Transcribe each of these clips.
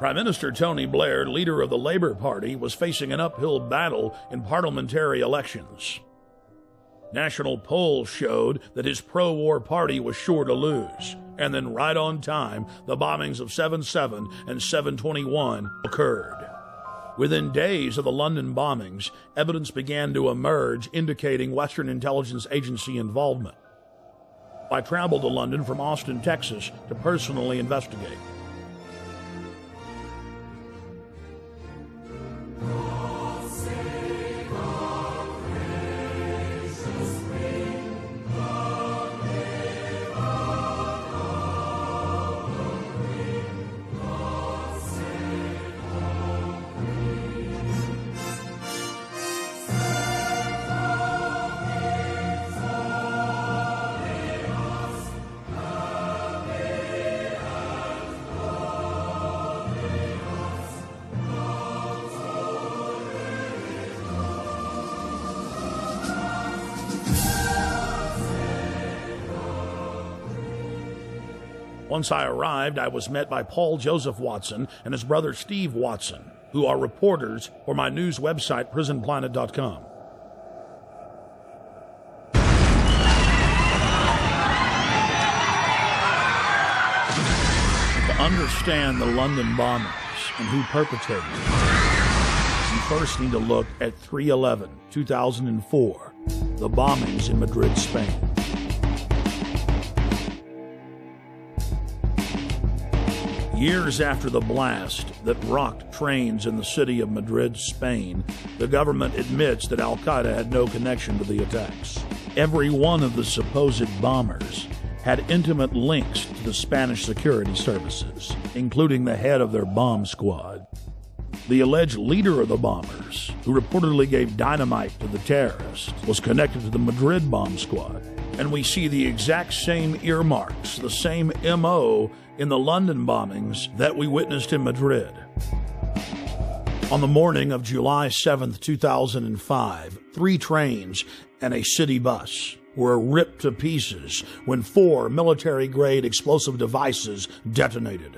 Prime Minister Tony Blair, leader of the Labour Party, was facing an uphill battle in parliamentary elections. National polls showed that his pro-war party was sure to lose. And then right on time, the bombings of 7/7 and 7/21 occurred. Within days of the London bombings, evidence began to emerge indicating Western intelligence agency involvement. I traveled to London from Austin, Texas, to personally investigate. Once I arrived, I was met by Paul Joseph Watson and his brother Steve Watson, who are reporters for my news website, prisonplanet.com. To understand the London bombings and who perpetrated them, you first need to look at 3/11/2004, the bombings in Madrid, Spain. Years after the blast that rocked trains in the city of Madrid, Spain, the government admits that Al-Qaeda had no connection to the attacks. Every one of the supposed bombers had intimate links to the Spanish security services, including the head of their bomb squad. The alleged leader of the bombers, who reportedly gave dynamite to the terrorists, was connected to the Madrid bomb squad. And we see the exact same earmarks, the same MO in the London bombings that we witnessed in Madrid. On the morning of July 7th, 2005, 3 trains and a city bus were ripped to pieces when 4 military-grade explosive devices detonated.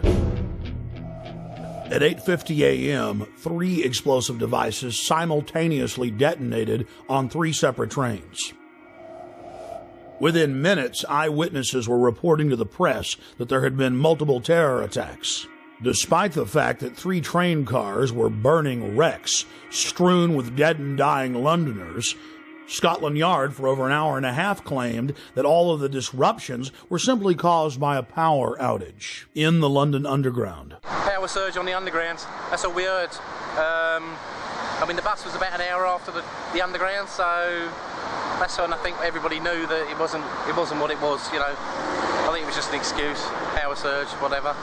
At 8:50 a.m., 3 explosive devices simultaneously detonated on 3 separate trains. Within minutes, eyewitnesses were reporting to the press that there had been multiple terror attacks. Despite the fact that 3 train cars were burning wrecks strewn with dead and dying Londoners, Scotland Yard for over an hour and a half claimed that all of the disruptions were simply caused by a power outage in the London Underground. Power surge on the Underground, that's all we heard. The bus was about an hour after the Underground, so that's when I think everybody knew that it wasn't what it was, you know. I think it was just an excuse, power surge, whatever.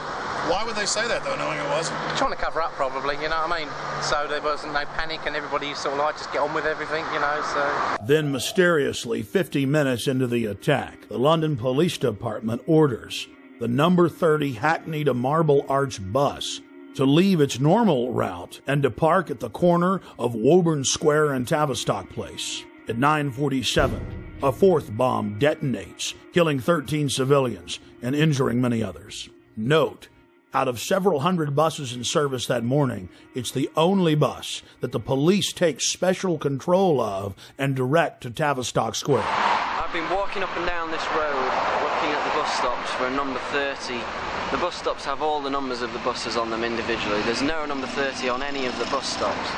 Why would they say that, though, knowing it wasn't? Trying to cover up, probably, you know what I mean? So there wasn't no panic and everybody sort of like just get on with everything, you know, so... Then, mysteriously, 50 minutes into the attack, the London Police Department orders the number 30 Hackney to Marble Arch bus to leave its normal route and to park at the corner of Woburn Square and Tavistock Place. At 9:47, a 4th bomb detonates, killing 13 civilians and injuring many others. Note, out of several hundred buses in service that morning, it's the only bus that the police take special control of and direct to Tavistock Square. I've been walking up and down this road, looking at the bus stops for a number 30. The bus stops have all the numbers of the buses on them individually. There's no number 30 on any of the bus stops.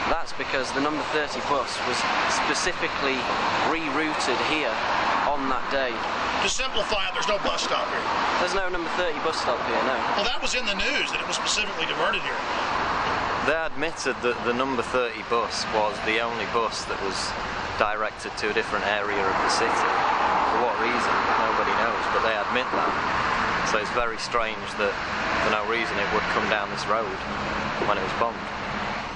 That's because the number 30 bus was specifically rerouted here on that day. To simplify it, there's no bus stop here. There's no number 30 bus stop here, no. Well, that was in the news, that it was specifically diverted here. They admitted that the number 30 bus was the only bus that was directed to a different area of the city. For what reason? Nobody knows, but they admit that. So it's very strange that for no reason it would come down this road when it was bombed.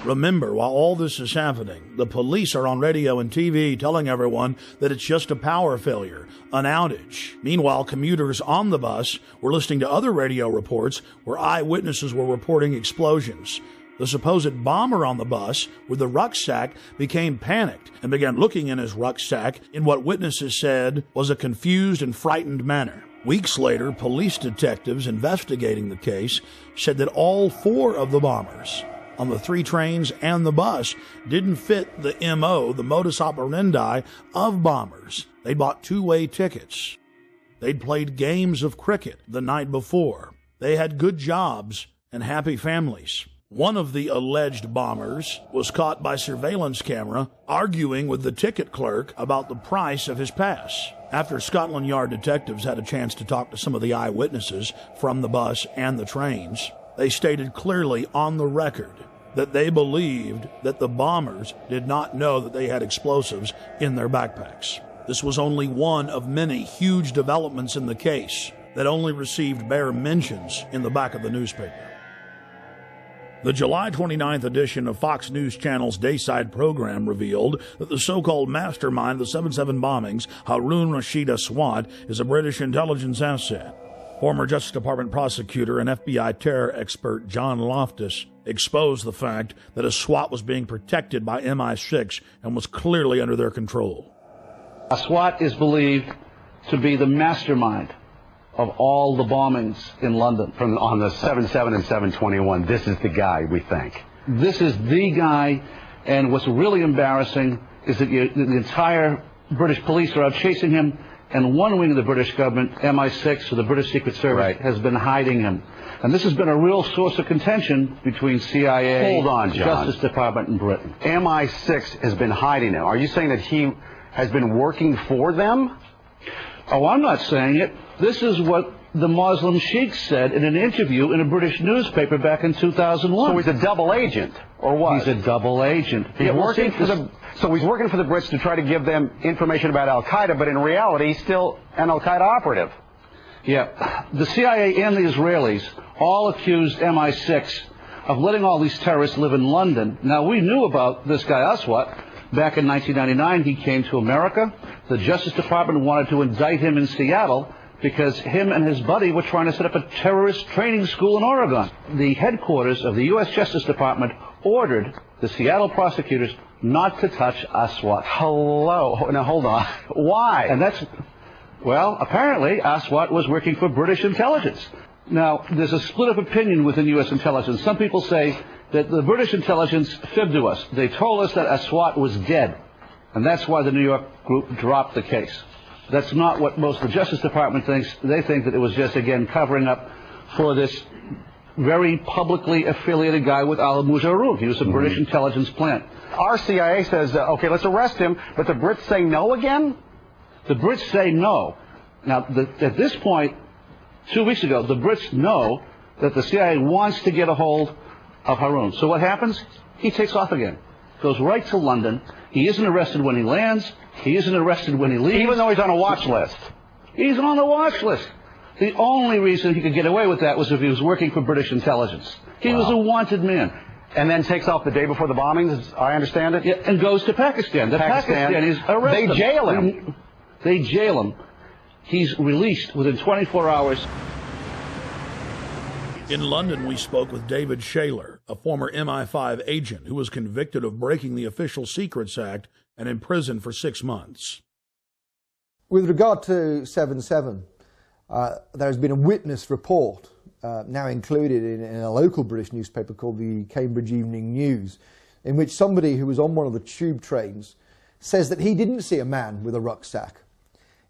Remember, while all this is happening, the police are on radio and TV telling everyone that it's just a power failure, an outage. Meanwhile, commuters on the bus were listening to other radio reports where eyewitnesses were reporting explosions. The supposed bomber on the bus with the rucksack became panicked and began looking in his rucksack in what witnesses said was a confused and frightened manner. Weeks later, police detectives investigating the case said that all 4 of the bombers on the 3 trains and the bus didn't fit the MO, the modus operandi of bombers. They'd bought 2-way tickets. They'd played games of cricket the night before. They had good jobs and happy families. One of the alleged bombers was caught by surveillance camera arguing with the ticket clerk about the price of his pass. After Scotland Yard detectives had a chance to talk to some of the eyewitnesses from the bus and the trains, they stated clearly on the record that they believed that the bombers did not know that they had explosives in their backpacks. This was only one of many huge developments in the case that only received bare mentions in the back of the newspaper. The July 29th edition of Fox News Channel's Dayside program revealed that the so-called mastermind of the 7/7 bombings, Harun Rashid Aswad, is a British intelligence asset. Former Justice Department prosecutor and FBI terror expert John Loftus exposed the fact that Aswad was being protected by MI6 and was clearly under their control. Aswad is believed to be the mastermind of all the bombings in London. On the 7/7 and 7/21, this is the guy, we think. This is the guy, and what's really embarrassing is that the entire British police are out chasing him, and one wing of the British government, MI6, or the British Secret Service, has been hiding him. And this has been a real source of contention between CIA, Hold on, John. Justice Department, and Britain. MI6 has been hiding him. Are you saying that he has been working for them? Oh, I'm not saying it. This is what the Muslim sheikh said in an interview in a British newspaper back in 2001. So he's a double agent, or what? He's a double agent. So he's working for the Brits to try to give them information about Al-Qaeda, but in reality, he's still an Al-Qaeda operative. Yeah. The CIA and the Israelis all accused MI6 of letting all these terrorists live in London. Now, we knew about this guy Aswad. Back in 1999, he came to America. The Justice Department wanted to indict him in Seattle because him and his buddy were trying to set up a terrorist training school in Oregon. The headquarters of the U.S. Justice Department ordered the Seattle prosecutors not to touch Aswad. Hello. Now, hold on. Why? And that's, well, apparently Aswad was working for British intelligence. Now, there's a split of opinion within U.S. intelligence. Some people say that the British intelligence fibbed to us. They told us that Aswad was dead, and that's why the New York group dropped the case. That's not what most of the Justice Department thinks. They think that it was just, again, covering up for this very publicly affiliated guy with Al Mujarraf. He was a British intelligence plant. Our CIA says, okay, let's arrest him, but the Brits say no again? The Brits say no. Now, at this point, 2 weeks ago, the Brits know that the CIA wants to get a hold of Harun. So what happens? He takes off again. Goes right to London. He isn't arrested when he lands. He isn't arrested when he leaves. Even though he's on a watch list. He's on the watch list. The only reason he could get away with that was if he was working for British intelligence. He was a wanted man. And then takes off the day before the bombings, as I understand it? Yeah, and goes to Pakistan. The Pakistanis arrest him. They jail him. They jail him. He's released within 24 hours. In London, we spoke with David Shaler, a former MI5 agent who was convicted of breaking the Official Secrets Act and imprisoned for 6 months. With regard to 7/7, there has been a witness report now included in a local British newspaper called the Cambridge Evening News, in which somebody who was on one of the tube trains says that he didn't see a man with a rucksack.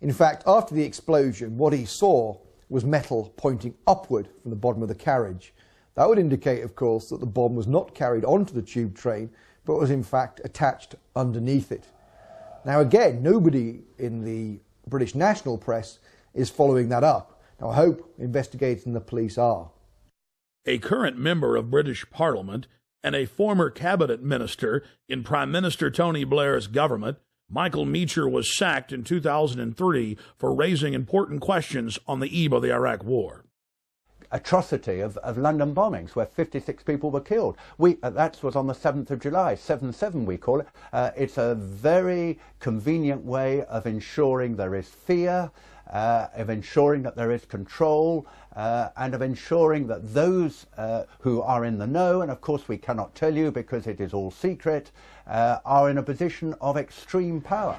In fact, after the explosion, what he saw was metal pointing upward from the bottom of the carriage. That would indicate, of course, that the bomb was not carried onto the tube train, but was in fact attached underneath it. Now again, nobody in the British national press is following that up. Now I hope investigators and the police are. A current member of British Parliament and a former cabinet minister in Prime Minister Tony Blair's government, Michael Meacher, was sacked in 2003 for raising important questions on the eve of the Iraq War. Atrocity of London bombings where 56 people were killed. That was on the 7th of July, 7/7 we call it. It's a very convenient way of ensuring there is fear, of ensuring that there is control, and of ensuring that those who are in the know, and of course we cannot tell you because it is all secret, are in a position of extreme power.